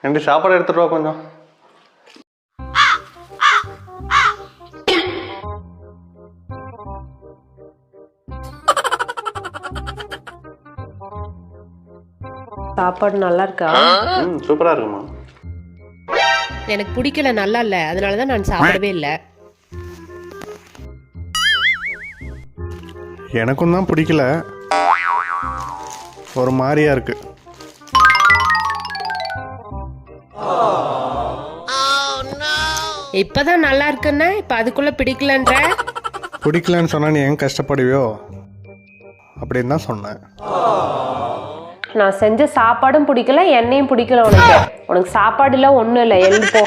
ரெண்டு சாப்பாடு எடுத்துட்டு வா கொஞ்சம். சாப்பாடு நல்லா இருக்கா? சூப்பரா இருக்குமா. எனக்கு பிடிக்கல, நல்லா இல்லை, அதனால தான் நான் சாப்பிடவே இல்லை. எனக்கும் தான் பிடிக்கல, ஒரு மாதிரியா இருக்கு. இப்பதான் நல்லா இருக்குன்னா இப்ப அதுக்குள்ள பிடிக்கலன்ற. பிடிக்கலன்னு சொன்னா நீ ஏன் கஷ்டப்படுவியோ அப்படின்னு தான் சொன்னேன். நான் செஞ்ச சாப்பாடும் பிடிக்கல, எண்ணெயும் பிடிக்கல. உனக்கு சாப்பாடுல ஒன்றும் இல்லை, எழுந்து போ.